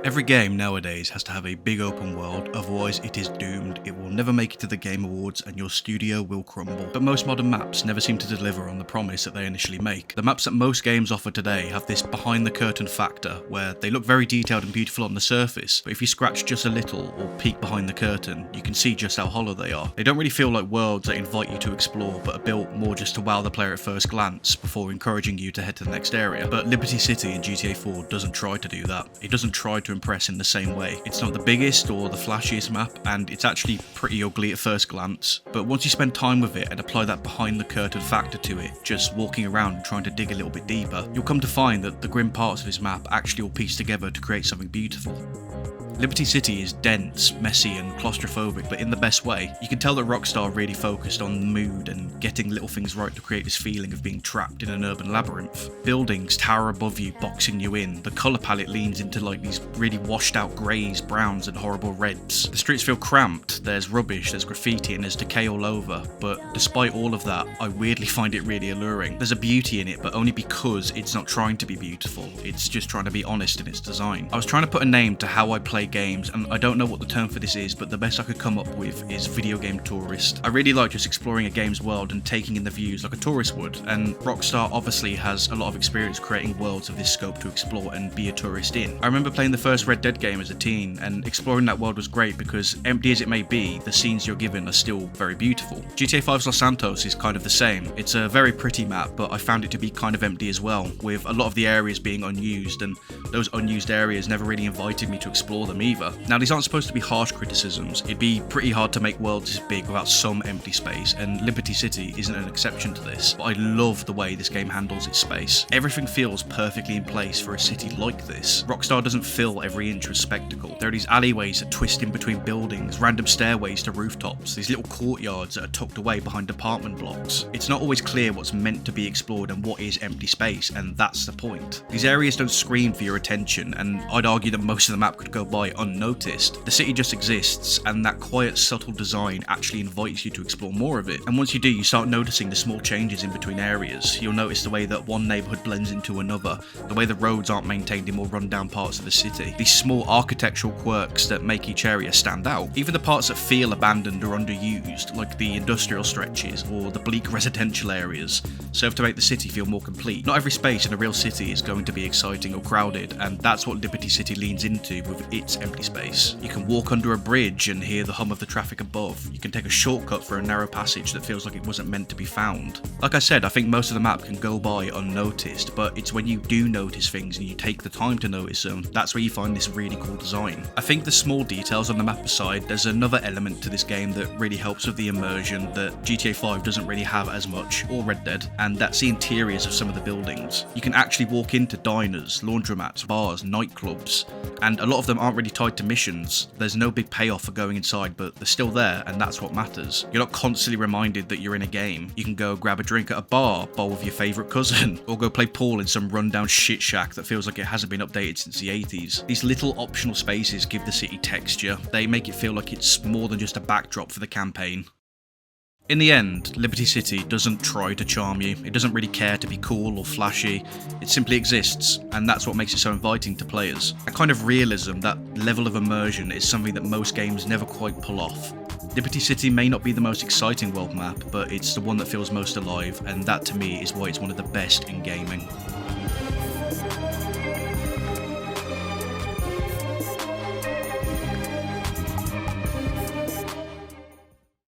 Every game nowadays has to have a big open world, otherwise it is doomed. It will never make it to the Game Awards and your studio will crumble. But most modern maps never seem to deliver on the promise that they initially make. The maps that most games offer today have this behind the curtain factor, where they look very detailed and beautiful on the surface, but if you scratch just a little or peek behind the curtain, you can see just how hollow they are. They don't really feel like worlds that invite you to explore, but are built more just to wow the player at first glance, before encouraging you to head to the next area. But Liberty City in GTA 4 doesn't try to do that. It doesn't try to impress in the same way. It's not the biggest or the flashiest map, and it's actually pretty ugly at first glance, but once you spend time with it and apply that behind the curtain factor to it, just walking around and trying to dig a little bit deeper, you'll come to find that the grim parts of this map actually all piece together to create something beautiful. Liberty City is dense, messy and claustrophobic, but in the best way. You can tell that Rockstar really focused on the mood and getting little things right to create this feeling of being trapped in an urban labyrinth. Buildings tower above you, boxing you in. The colour palette leans into like these really washed out greys, browns and horrible reds. The streets feel cramped, there's rubbish, there's graffiti and there's decay all over, but despite all of that, I weirdly find it really alluring. There's a beauty in it, but only because it's not trying to be beautiful, it's just trying to be honest in its design. I was trying to put a name to how I play games, and I don't know what the term for this is, but the best I could come up with is video game tourist. I really like just exploring a game's world and taking in the views like a tourist would, and Rockstar obviously has a lot of experience creating worlds of this scope to explore and be a tourist in. I remember playing the first Red Dead game as a teen, and exploring that world was great because, empty as it may be, the scenes you're given are still very beautiful. GTA 5's Los Santos is kind of the same. It's a very pretty map, but I found it to be kind of empty as well, with a lot of the areas being unused, and those unused areas never really invited me to explore them either. Now, these aren't supposed to be harsh criticisms. It'd be pretty hard to make worlds this big without some empty space, and Liberty City isn't an exception to this, but I love the way this game handles its space. Everything feels perfectly in place for a city like this. Rockstar doesn't fill every inch with spectacle. There are these alleyways that twist in between buildings, random stairways to rooftops, these little courtyards that are tucked away behind apartment blocks. It's not always clear what's meant to be explored and what is empty space, and that's the point. These areas don't scream for your attention, and I'd argue that most of the map could go by unnoticed. The city just exists, and that quiet, subtle design actually invites you to explore more of it. And once you do, you start noticing the small changes in between areas. You'll notice the way that one neighbourhood blends into another, the way the roads aren't maintained in more run-down parts of the city. These small architectural quirks that make each area stand out. Even the parts that feel abandoned or underused, like the industrial stretches or the bleak residential areas, serve to make the city feel more complete. Not every space in a real city is going to be exciting or crowded, and that's what Liberty City leans into with its empty space. You can walk under a bridge and hear the hum of the traffic above. You can take a shortcut for a narrow passage that feels like it wasn't meant to be found. Like I said, I think most of the map can go by unnoticed, but it's when you do notice things and you take the time to notice them, that's where you find this really cool design. I think the small details on the map aside, there's another element to this game that really helps with the immersion that GTA 5 doesn't really have as much, or Red Dead, and that's the interiors of some of the buildings. You can actually walk into diners, laundromats, bars, nightclubs, and a lot of them aren't really tied to missions. There's no big payoff for going inside, but they're still there, and that's what matters. You're not constantly reminded that you're in a game. You can go grab a drink at a bar, bowl with your favourite cousin, or go play pool in some rundown shit shack that feels like it hasn't been updated since the 80s. These little optional spaces give the city texture. They make it feel like it's more than just a backdrop for the campaign. In the end, Liberty City doesn't try to charm you. It doesn't really care to be cool or flashy. It simply exists, and that's what makes it so inviting to players. That kind of realism, that level of immersion, is something that most games never quite pull off. Liberty City may not be the most exciting world map, but it's the one that feels most alive, and that to me is why it's one of the best in gaming.